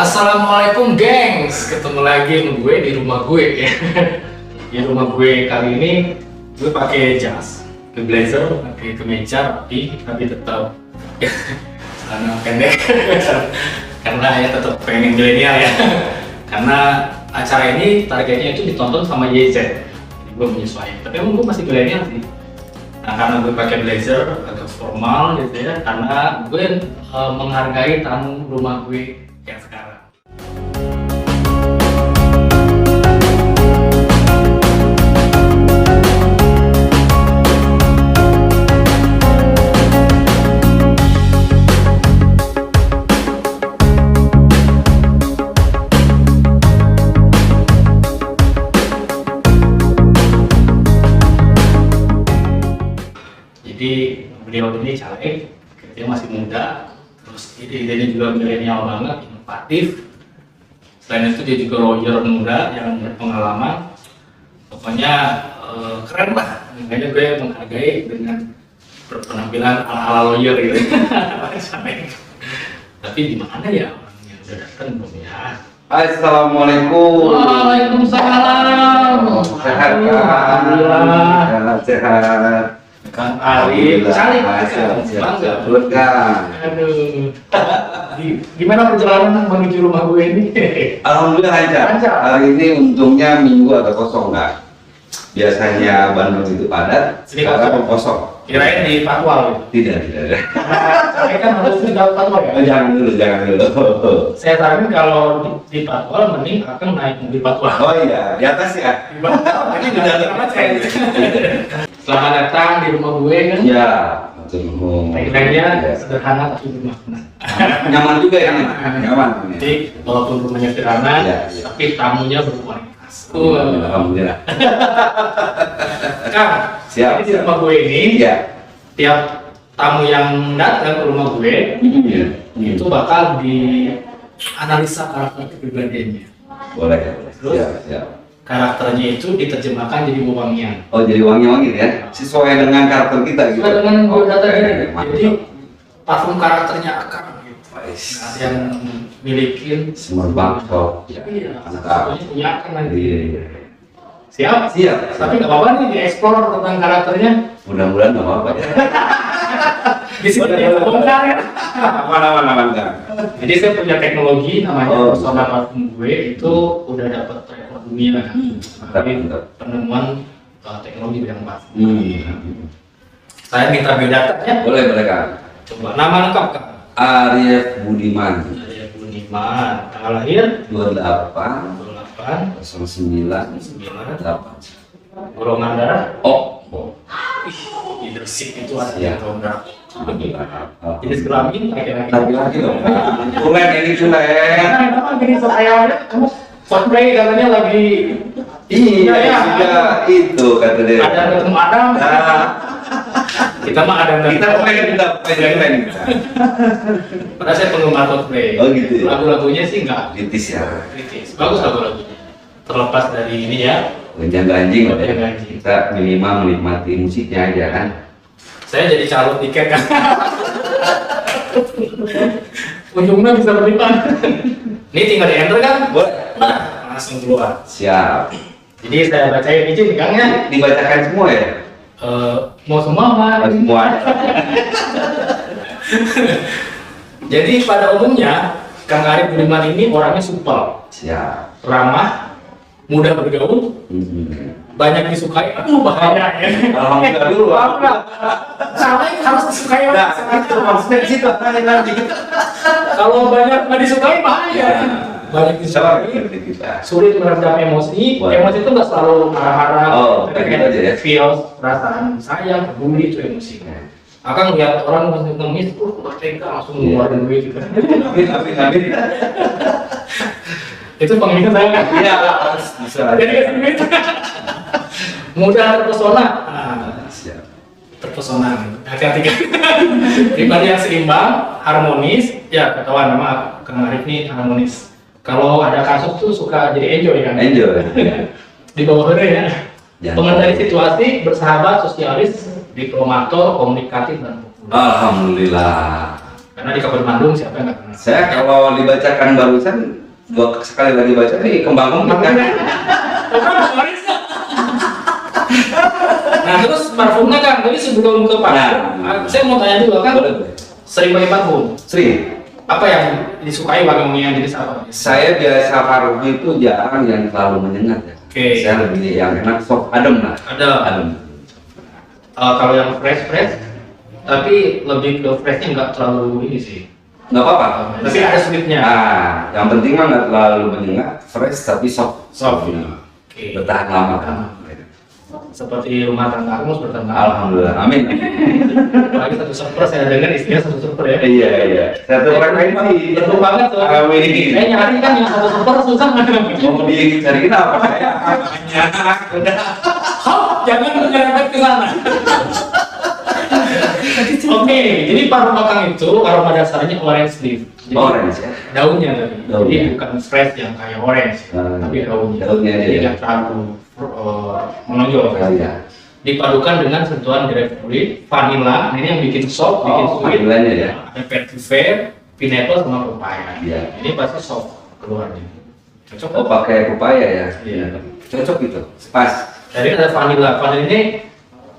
Assalamualaikum gengs, ketemu lagi sama gue di rumah gue ya. Di rumah gue kali ini gue pakai jas, pakai blazer, pakai kemeja tapi tetap karena pendek karena ya tetap pengen milenial ya. Karena acara ini targetnya itu ditonton sama YZ, jadi gue menyesuaikan. Tapi emang gue masih milenial sih. Nah, karena gue pakai blazer agak formal gitu ya, karena gue menghargai tamu rumah gue yang sekarang. Jadi beliau ini caleg, dia masih muda, terus ide-idenya juga milenial banget, inovatif. Selain itu dia juga lawyer muda yang berpengalaman. Pokoknya keren lah, makanya gue menghargai dengan berpenampilan ala-ala lawyer gitu. Tapi di mana ya orangnya udah datang belum ya? Assalamualaikum. Waalaikumsalam. Sehat kan? Alhamdulillah. Sehat. Kang Arif, caleg, bangga. Kan. Aduh. Gimana perjalanan menuju rumah gue ini? Alhamdulillah lancar. Lancar. Hari ini untungnya minggu agak kosong nggak? Biasanya Bandung itu padat, Sini sekarang kosong. Kirain di Patwal. Tidak. Saya kan harus di Patwal ya. Jangan dulu. Saya saranin kalau di Patwal mending akan naik mobil Patwal. Oh iya, di atas ya. Ini udah lama saya. Selamat datang di rumah gue kan. Ya, betul. Tagline-nya sederhana tapi bermakna. Nyaman juga ya, nyaman. Jadi walaupun rumahnya sederhana, Ya. tapi tamunya berkualitas. Alhamdulillah. Kang, Siap. jadi di rumah gue ini, Ya. tiap tamu yang datang ke rumah gue Iya. itu bakal dianalisa karakter kepribadiannya. Boleh. Terus? Siap. Karakternya itu diterjemahkan jadi wewangian. Oh, jadi wangi-wangi ya? Sesuai dengan karakter kita gitu? Sesuai dengan biodata Oke, ini. mantap. Jadi parfum karakternya Akang gitu. Wais. Ada yang milikin Semerbak kok. Iya, Mantap. satunya punya Akang nanti. Iya. Siap? Siap. Tapi nggak apa-apa nih dieksplor tentang karakternya. Mudah-mudahan nggak apa-apa ya. Di sini dia bongkar ya. Aman kan? Jadi saya punya teknologi namanya Oh. persona parfum gue itu udah dapat rekor dunia kan. Tapi Mantap. penemuan teknologi bidang parfum. Saya minta biodatanya. Boleh kan? Coba nama lengkap Kak. Arif Budiman. Saya Buniman. Tanggal lahir 28 28 09 9. 8. Golongan darah. Oh. Leadership itu ada Iya. yang tahun berapa? Alhamdulillah. Jenis kelamin laki-laki. Laki-laki dong. Tulen ini tulen. Kenapa gini ayamnya? Kamu cosplay katanya lagi. Iya, ya. sudah itu kata dia. Ada ketemu Adam. Nah, Kita mah Adam dan kita keren. Padahal saya penggemar cosplay. Oh, gitu ya? Lagu-lagunya sih enggak Kritis ya. kritis. Bagus lagu-lagunya. Terlepas dari ini ya. Gonjang ganjing lah ya. Gonjang ganjing. Kita minimal menikmati musiknya aja kan. Saya jadi calon tiket kan. Untungnya bisa berlipat. Ini tinggal di enter kan? Boleh. Nah, langsung keluar. Siap. Jadi saya bacain izin Kang ya. Dibacakan semua ya? Mau semua Mas? Semua. Jadi pada umumnya Kang Arif Budiman ini orangnya supel, Siap. ramah, mudah bergaul, banyak disukai. Aduh bahaya ya. Alhamdulillah dulu. Salah harus disukai Nah, orang. itu maksudnya di situ nanti. Kalau banyak nggak disukai bahaya. Banyak Salah disukai, kita. sulit meredam emosi. Wah. Emosi itu nggak selalu marah-marah. Oh, tapi kayak gitu aja ya. feels, perasaan sayang, peduli itu emosi. Akan lihat orang masih ngemis, tega langsung Iya. ngeluarin duit gitu. Amin. Itu pengen saya kan. Iya, harus bisa. Jadi kasih duit. Mudah terpesona. Nah, Siap. terpesona. Hati-hati kan. Pribadi yang seimbang, harmonis. Ya ketahuan nama Kang Arif nih harmonis. Kalau ada kasus tuh suka jadi enjoy kan. Enjoy. Di bawah ya. Jangan. Pengendali situasi, bersahabat, sosialis, diplomator, komunikatif dan populer. Alhamdulillah. Karena di Kabupaten Bandung siapa yang nggak kenal? Saya kalau dibacakan barusan sekali lagi baca nih kembang-kembang kan. Nah terus parfumnya kan, tapi sebelum ke parfum, saya mau tanya juga kan, sering pakai parfum? Sering. Apa yang disukai wangi yang jenis apa? Saya biasa parfum itu jarang yang terlalu menyengat ya. Oke. Saya lebih yang enak soft adem lah. Ada. Kalau yang fresh, tapi lebih ke freshnya nggak terlalu ini sih. Nggak apa-apa. Tapi ada sweetnya. Nah, yang penting mah nggak terlalu menyengat, fresh tapi soft. Soft. Oke. Bertahan lama kan. Seperti rumah tangga aku bertahan lama. Alhamdulillah, amin. Lagi satu super, saya dengar istrinya satu super ya. Iya. Satu frekuensi. Betul banget tuh. Amin. Saya nyari kan yang satu super susah. Mau dicariin apa saya? Udah. Jangan menyerempet ke sana. Oke, jadi parfum Akang itu aroma dasarnya orange leaf. Jadi, Orange ya? Daunnya tadi. Jadi Daunnya. bukan fresh yang kayak orange, tapi daunnya. Daunnya aja Jadi ya? nggak terlalu menonjol. Iya. Dipadukan dengan sentuhan grapefruit, vanilla. Nah, ini yang bikin soft, bikin sweet. Vanillanya ya? Ada vetiver, pineapple sama pepaya. Iya. Ini pasti soft keluarnya. Cocok Oh, nggak? pakai pepaya ya? Iya. Cocok itu. Pas. Jadi ada vanilla. Vanilla ini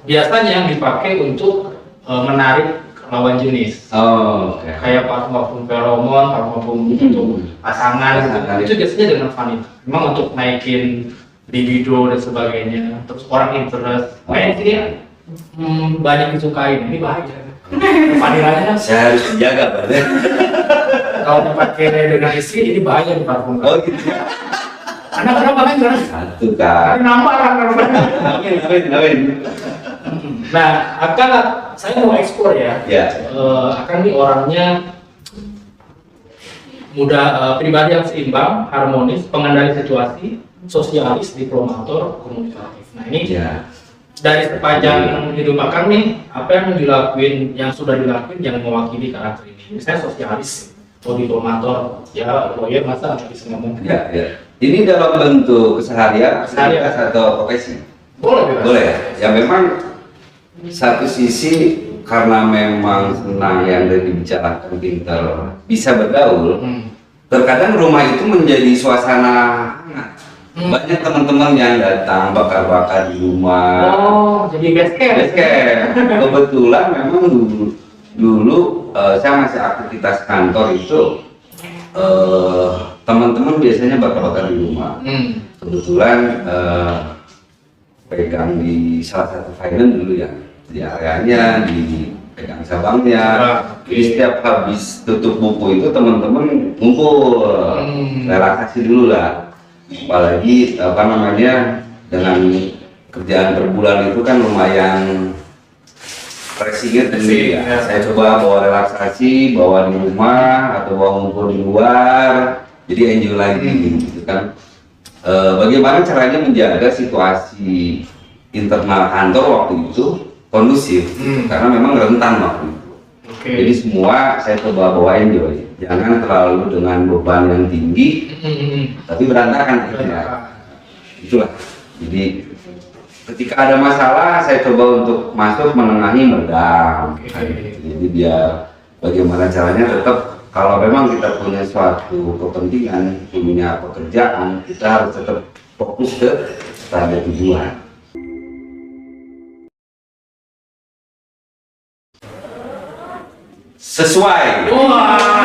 biasanya yang dipakai untuk menarik lawan jenis. Oh, oke. Kayak parfum feromon, parfum untuk pasangan. Pasangan. Itu biasanya dengan vanilla. Memang untuk naikin libido dan sebagainya. Terus orang interest. Kayak ini banyak disukai. Ini bahaya. Vanillanya Saya harus menjaga berarti. kalau dipakai dengan istri ini bahaya di parfum. Oh gitu ya. Anak kenapa kan? Satu kan. Ini nama orang. Amin. Nah, saya mau ekspor ya. Ya. Akan nih orangnya muda, pribadi yang seimbang, harmonis, pengendali situasi, sosialis, diplomator, komunikatif. Nah ini Ya. dari sepanjang hidup Akang nih, apa yang sudah dilakuin yang mewakili karakter ini. Misalnya sosialis, atau diplomator, ya lawyer masa nggak bisa ngomong. Ya. Ini dalam bentuk keseharian, aktivitas atau profesi. Boleh. Boleh ya? Ya memang satu sisi karena memang senang yang dari dibicarakan pintar bisa bergaul, terkadang rumah itu menjadi suasana hangat. Banyak teman-teman yang datang bakar-bakar di rumah. Oh, jadi base camp. Base camp. Kebetulan memang dulu saya masih aktivitas kantor itu teman-teman biasanya bakar-bakar di rumah. Kebetulan pegang di salah satu finance dulu ya, di areanya, di pegang cabangnya. Jadi setiap habis tutup buku itu teman-teman ngumpul, relaksasi dulu lah. Apalagi apa namanya, dengan kerjaan per bulan itu kan lumayan pressingnya tinggi ya. Saya coba bawa relaksasi, bawa di rumah atau bawa ngumpul di luar, jadi enjoy lagi gitu kan. Bagaimana caranya menjaga situasi internal kantor waktu itu kondusif, karena memang rentan waktu itu. Jadi semua saya coba bawa enjoy, jangan terlalu dengan beban yang tinggi, tapi berantakan akhirnya. Itulah. Jadi ketika ada masalah, saya coba untuk masuk menengahi, meredam. Jadi biar bagaimana caranya tetap, kalau memang kita punya suatu kepentingan, punya pekerjaan, kita harus tetap fokus ke pada tujuan. Sesuai. Wah,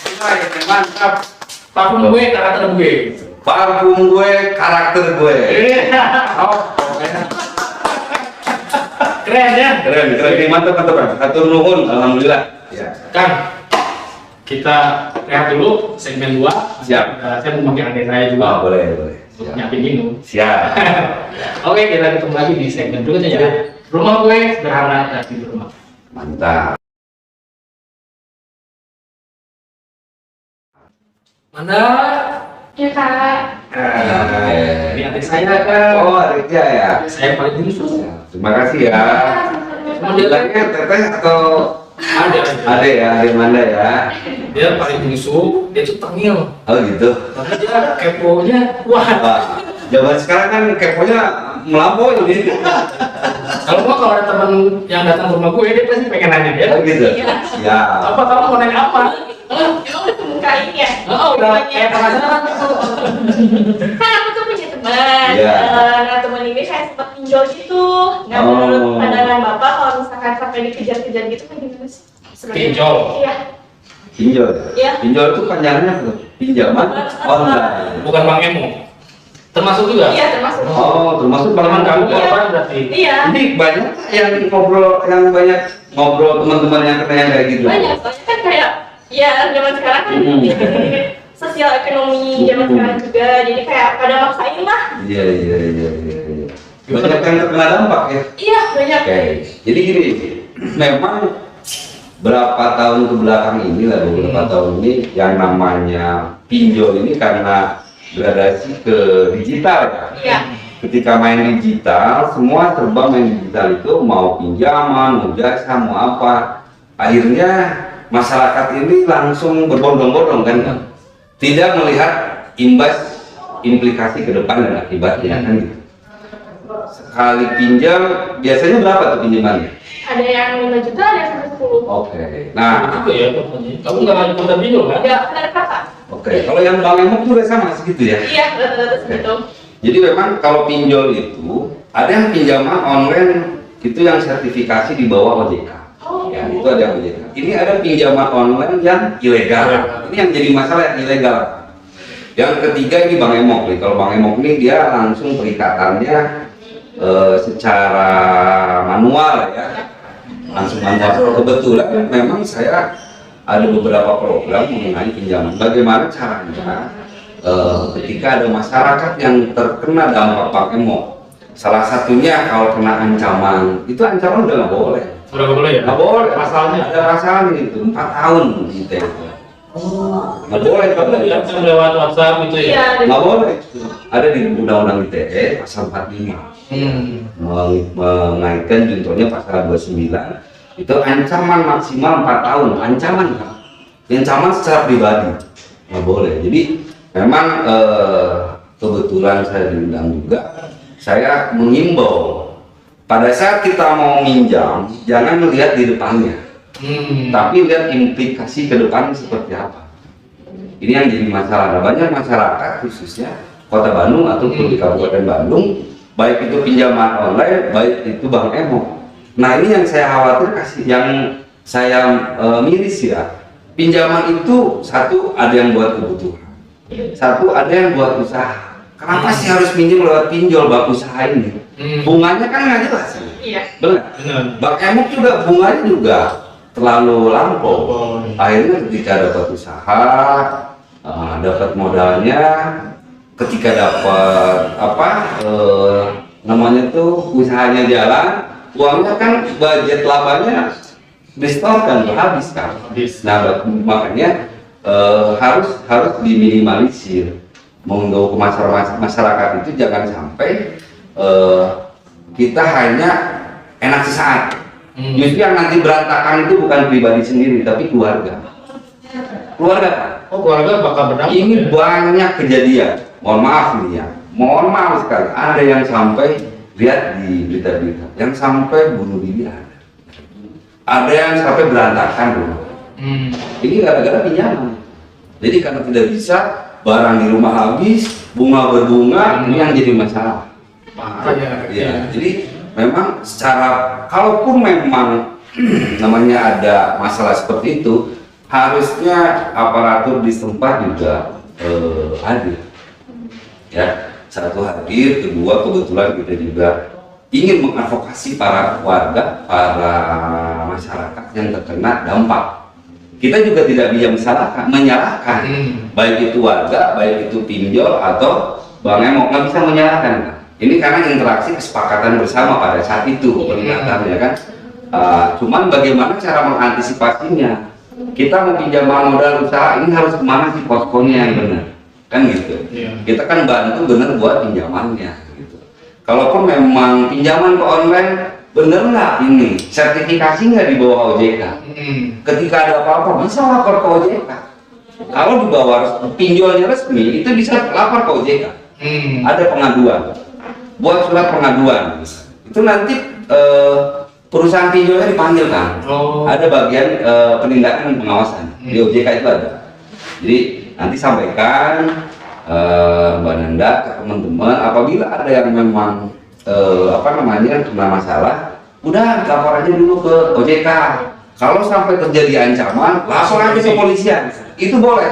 Sesuai, mantap. parfum gue, karakter gue. Parfum gue, karakter gue. Keren ya. Keren, mantap. Hatur nuhun, alhamdulillah. Ya. Kang, kita lihat dulu segmen 2. Siap. Saya mau pakai adik saya juga. Oh, boleh. Untuk Siap. nyiapin minum. Siap. Oke, kita ketemu lagi di segmen berikutnya ya. Rumah gue sederhana tapi di rumah. Mantap. Mana? Ya kak. Ini adik saya kan. Oh, adiknya ya. Saya paling justru. Terima kasih ya. Modelnya Teteh atau ada. Ade ya, Ade Manda ya. Dia paling busuk, dia tuh tengil. Oh gitu. Tapi dia keponya kuat. Wah, zaman sekarang kan keponya melampaui ini. Kalau ada teman yang datang ke rumah gue, dia pasti pengen nanya dia. Oh gitu. Iya. Ya. Apa kamu mau nanya apa? Emang udah mukain ya? Oh, udah kayak penasaran itu. Kan aku tuh punya teman. Iya. Nah, teman ini kayak sempat pinjol gitu. Nah, menurut pandangan Bapak kalau misalkan sampai dikejar-kejar gitu kan gimana sih? Sebenarnya? Pinjol. Iya. Pinjol. Iya. Pinjol itu panjangannya apa? Pinjaman online. Bukan Bang Emo. Termasuk juga? Iya, termasuk. Oh, termasuk Teman kamu Iya. korban berarti? Iya. Ini banyak yang ngobrol teman-teman yang kena yang kayak gitu. Banyak, soalnya kan kayak ya zaman sekarang kan sosial ekonomi zaman sekarang juga, jadi kayak pada maksain lah. Iya. Banyak yang terkena dampak ya. Iya, banyak. Oke. Jadi gini, memang berapa tahun ke belakang ini lah, beberapa tahun ini yang namanya pinjol ini karena gradasi ke digital ya. Iya. Ketika main digital, semua serba main digital itu mau pinjaman, mau jasa, mau apa. Akhirnya masyarakat ini langsung berbondong-bondong kan, tidak melihat implikasi ke depan dan akibatnya kan gitu. Sekali pinjam, biasanya berapa tuh pinjamannya? Ada yang 5 juta, ada yang sampai 10. Oke. Nah, Itu ya, kamu nggak lanjut ikutan pinjol kan? Enggak, ada kakak. oke. Kalau yang Bang Emok juga sama segitu ya. Iya, rata-rata segitu. Jadi memang kalau pinjol itu ada yang pinjaman online itu yang sertifikasi di bawah OJK. Oh. Ya, itu ada yang OJK. Ini ada pinjaman online yang ilegal. Ini yang jadi masalah yang ilegal. Yang ketiga ini Bang Emok nih. Kalau Bang Emok nih dia langsung perikatannya secara manual ya. Langsung manual. Kebetulan memang saya ada beberapa program mengenai pinjaman. Bagaimana caranya ketika ada masyarakat yang terkena dampak Bang Emok. Salah satunya kalau kena ancaman, itu ancaman udah nggak boleh. Udah nggak boleh ya? Nggak boleh. Pasalnya? Ada pasalnya itu 4 tahun gitu ya. Nggak boleh. Yang lewat WhatsApp gitu ya? Iya, Nggak boleh. Ada di Undang-Undang ITE pasal 45. Mengaitkan juntonya pasal 29. Itu ancaman maksimal 4 tahun. Ancaman kan? Ancaman secara pribadi. Nggak boleh. Jadi memang kebetulan saya diundang juga. Saya mengimbau pada saat kita mau minjam, jangan melihat di depannya, tapi lihat implikasi ke depan seperti apa. Ini yang jadi masalah. Nah, banyak masyarakat khususnya Kota Bandung ataupun di Kabupaten Bandung, baik itu pinjaman online, baik itu Bang Emok. Nah ini yang saya khawatir yang saya miris ya. Pinjaman itu satu ada yang buat kebutuhan, satu ada yang buat usaha. Kenapa sih harus pinjam lewat pinjol Bang usaha ini? Bunganya kan nggak jelas. Iya. Benar. Bang Emok juga bunganya juga terlalu lampau. Akhirnya ketika dapat usaha, dapat modalnya, ketika dapat namanya tuh usahanya jalan, uangnya kan budget labanya distorkan, habis kan. Nah makanya harus diminimalisir. Mengimbau ke masyarakat itu jangan sampai kita hanya enak sesaat. Justru yang nanti berantakan itu bukan pribadi sendiri tapi keluarga. Keluarga kan? Oh, keluarga bakal berdampak. Ini ya? banyak kejadian. Mohon maaf nih ya. Mohon maaf sekali. Ada yang sampai lihat di berita-berita, yang sampai bunuh diri ada. Ada yang sampai berantakan rumah. Ini gara-gara pinjaman. Jadi karena tidak bisa, barang di rumah habis, bunga berbunga, ini yang jadi masalah. Ya, jadi memang secara, kalaupun memang namanya ada masalah seperti itu, harusnya aparatur di tempat juga hadir. Ya, satu hadir, kedua kebetulan kita juga ingin mengadvokasi para warga, para masyarakat yang terkena dampak. Kita juga tidak bisa menyalahkan, baik itu warga, baik itu pinjol atau Bang Emok, nggak bisa menyalahkan. Ini karena interaksi kesepakatan bersama pada saat itu perikatannya kan. Cuman bagaimana cara mengantisipasinya? Kita mau pinjaman modal usaha ini harus kemana sih poskonya yang benar, kan gitu. Kita kan bantu benar buat pinjamannya. Gitu. Kalaupun memang pinjaman ke online bener nggak ini sertifikasi nggak di bawah OJK? Ketika ada apa-apa bisa lapor ke OJK. Kalau di bawah pinjolnya resmi itu bisa lapor ke OJK. Ada pengaduan, buat surat pengaduan. Itu nanti perusahaan pinjolnya dipanggil kan. Ada bagian penindakan dan pengawasan di OJK itu ada. Jadi nanti sampaikan Mbak Nanda ke teman-teman apabila ada yang memang kena masalah, udah lapor aja dulu ke OJK. Kalau sampai terjadi ancaman, lapor aja ke polisian. Itu boleh.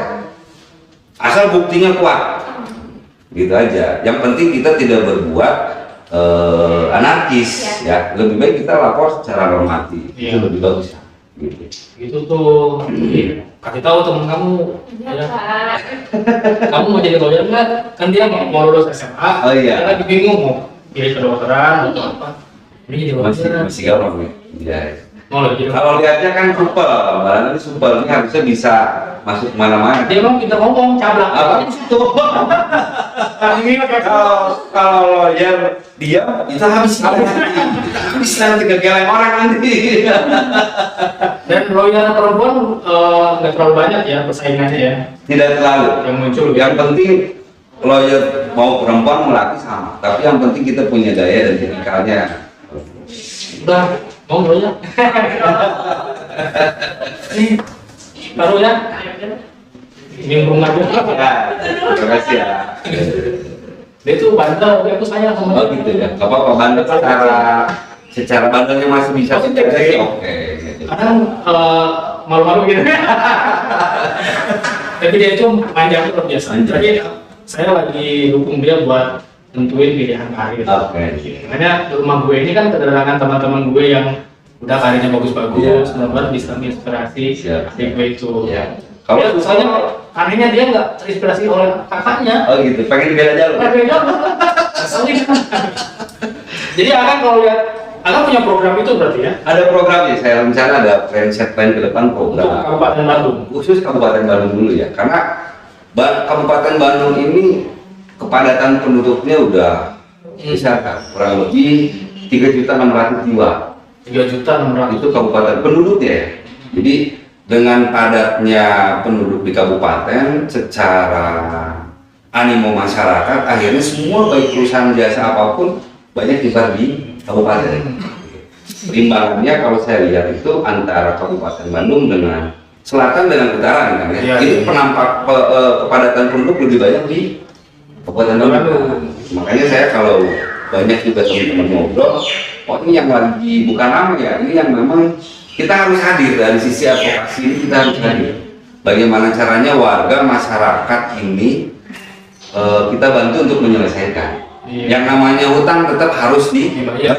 Asal buktinya kuat. Gitu aja. Yang penting kita tidak berbuat anarkis ya. Lebih baik kita lapor secara normatif. Itu lebih bagus. Gitu. Itu tuh kasih tahu temen kamu ya. Kamu mau jadi lawyer nggak? Kan dia mau lulus SMA. Oh iya. Dia lagi bingung mau pilih kedokteran atau apa. Ini jadi lawyer. Masih gampang ya. Kalau lihatnya kan supel, barang ini supel ini harusnya bisa masuk kemana-mana. dia emang kita ngomong cablak Apa di situ? Kalau lawyer dia itu habis nanti kegeleng orang nanti. dan lawyer perempuan nggak terlalu banyak ya persaingannya ya. Tidak terlalu yang muncul. Yang penting lawyer mau perempuan melaki sama, tapi yang penting kita punya daya dan tipikalnya. Udah mau lawyer. Baru ya. Nimbrung aja. Ya, terima kasih ya. Dia tuh bandel, aku sayang sama dia. Oh gitu ya. Gak apa-apa, bandel secara bandelnya masih bisa. Positif, Oke. Kadang malu-malu gitu. Tapi dia itu panjang luar biasa. Jadi saya lagi dukung dia buat tentuin pilihan karir. Oke. Makanya rumah gue ini kan kedatangan teman-teman gue yang udah karirnya bagus-bagus, benar-benar bisa menginspirasi si gue itu. Kalau misalnya anehnya dia nggak terinspirasi oleh kakaknya. Oh gitu, pengen beda jalur. Beda. Jadi akan kalau lihat, akan punya program itu berarti ya? Ada programnya, saya rencana ada set plan ke depan program. Untuk Kabupaten Bandung. Khusus Kabupaten Bandung dulu ya, karena Kabupaten Bandung ini kepadatan penduduknya udah besar kan, kurang lebih 3.600.000 jiwa. 3.600.000 itu kabupaten penduduknya ya. Jadi dengan padatnya penduduk di kabupaten, secara animo masyarakat, akhirnya semua baik perusahaan jasa apapun banyak disebar di kabupaten. Perimbangannya kalau saya lihat itu antara Kabupaten Bandung dengan selatan dengan utara kan ya. Itu penampak kepadatan penduduk lebih banyak di Kabupaten Bandung. Makanya saya kalau banyak juga teman-teman ngobrol, oh ini yang lagi bukan ramai ya, ini yang memang kita harus hadir dari sisi advokasi ini, kita harus hadir. Bagaimana caranya warga masyarakat ini kita bantu untuk menyelesaikan. Yang namanya hutang tetap harus dibayar,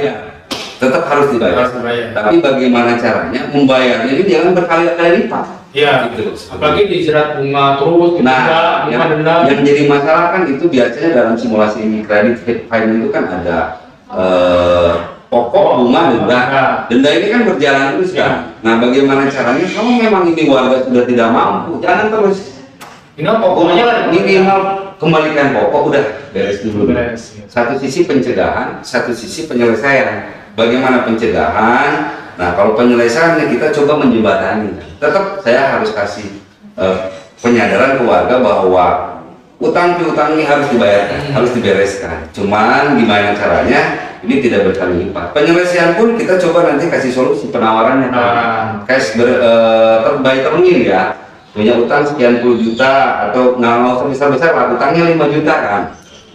tetap harus dibayar. Tapi bagaimana caranya membayarnya ini jangan berkali-kali lipat. Iya, gitu. Apalagi dijerat bunga terus, nah, yang jadi masalah kan itu biasanya dalam simulasi kredit finance itu kan ada pokok, bunga, denda. Denda ini kan berjalan terus kan. Nah, bagaimana caranya kalau memang ini warga sudah tidak mampu, jangan terus. Minimal kembalikan pokok, udah beres dulu. Satu sisi pencegahan, satu sisi penyelesaian. Bagaimana pencegahan? Nah, kalau penyelesaiannya kita coba menjembatani. Tetap saya harus kasih penyadaran ke warga bahwa utang piutang ini harus dibayarkan, harus dibereskan. Cuman gimana caranya? Ini tidak berkali lipat. Penyelesaian pun kita coba nanti kasih solusi penawarannya. Cash terbaik termin ya. Punya utang sekian puluh juta atau nggak usah besar-besar lah, utangnya 5 juta kan.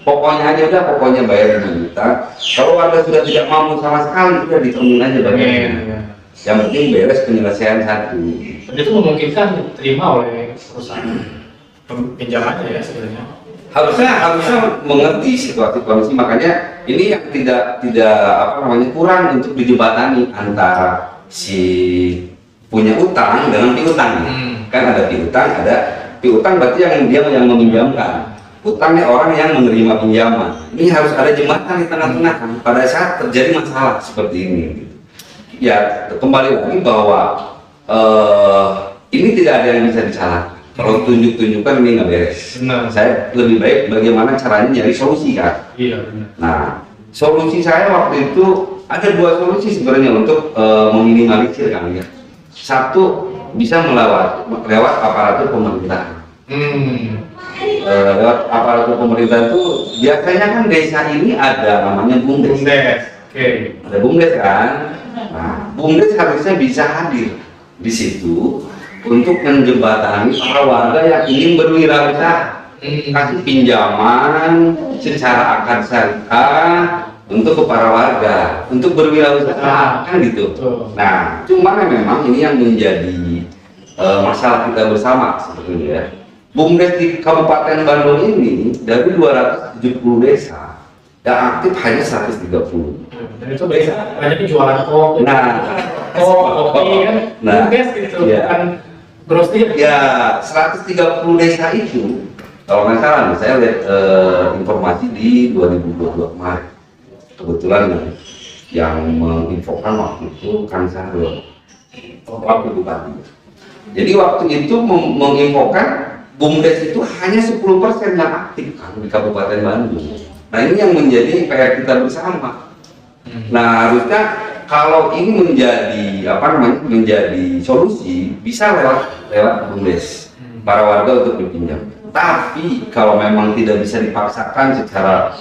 Pokoknya aja udah, pokoknya bayar 5 juta. Kalau warga sudah tidak mampu sama sekali, udah ditermin aja bayarnya. Yang penting beres penyelesaian satu. Dan itu memungkinkan diterima oleh perusahaan pinjamannya ya sebenarnya. Harusnya mengerti situasi kondisi, makanya ini yang tidak kurang untuk dijembatani antara si punya utang dengan piutang. Kan ada piutang, berarti yang meminjamkan. Utangnya orang yang menerima pinjaman. Ini harus ada jembatan di tengah-tengah kan pada saat terjadi masalah seperti ini. Ya, kembali lagi bahwa ini tidak ada yang bisa disalahkan. Kalau tunjuk-tunjukkan ini nggak beres. Benar. Saya lebih baik bagaimana caranya nyari solusi kan. Iya benar. Nah, solusi saya waktu itu ada 2 solusi sebenarnya untuk meminimalisir kan ya. Satu, bisa lewat aparatur pemerintahan. Lewat aparatur pemerintah itu biasanya kan desa ini ada namanya BUMDes. Oke. Ada BUMDes kan. Nah, BUMDes harusnya bisa hadir di situ untuk menjembatani para warga yang ingin berwirausaha, kasih pinjaman secara akad syariah untuk ke para warga untuk berwirausaha, kan gitu. Nah, cuman memang ini yang menjadi masalah kita bersama sebenarnya ya. BUMDes di Kabupaten Bandung ini dari 270 desa yang aktif hanya 130. Dan itu biasa banyak jualan kok. Nah, kopi kan, nah, BUMDes gitu, iya. bukan grosir. Ya, 130 desa itu, kalau nggak salah, saya lihat informasi di 2022 kemarin. Kebetulan yang menginfokan waktu itu Kang Sahrul, waktu bupati. Jadi waktu itu menginfokan BUMDes itu hanya 10% yang aktif kan di Kabupaten Bandung. Nah ini yang menjadi PR kita bersama. Nah harusnya kalau ini menjadi solusi bisa lewat BUMDes para warga untuk berpinjam. Tapi kalau memang tidak bisa dipaksakan secara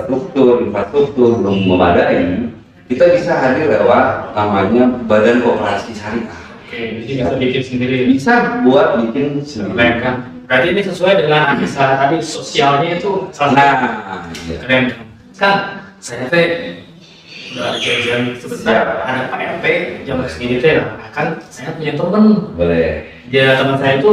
infrastruktur belum memadai, kita bisa hadir lewat namanya Badan Koperasi Syariah. Oke, jadi bisa bikin sendiri. Bisa buat bikin Keren sendiri. kan? Berarti ini sesuai dengan misalnya tadi sosialnya itu salah satu. Nah, iya. Keren kan? Saya teh udah ada janjian sebentar, ada Pak RT jam segini teh, kan saya punya temen. Boleh. Dia teman saya itu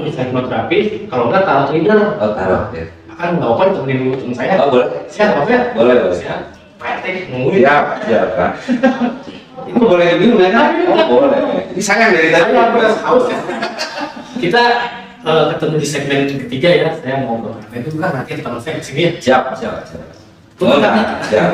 bisa hipnoterapi, kalau enggak tarot reader. Oh, taruh ya. Kan nggak apa ditemenin dulu temen saya. Oh, boleh. Siap, ya? Boleh, boleh. Siap. Pak RT nungguin. Siap, siap kan. Itu boleh diminum ya kan? Oh, boleh. Ini sayang dari tadi. Saya udah haus ya. Kita ketemu di segmen ketiga ya. Saya mau ke itu kan nanti teman saya kesini ya. Siap, siap, siap. Tunggu, Oh, Kak. nah, siap.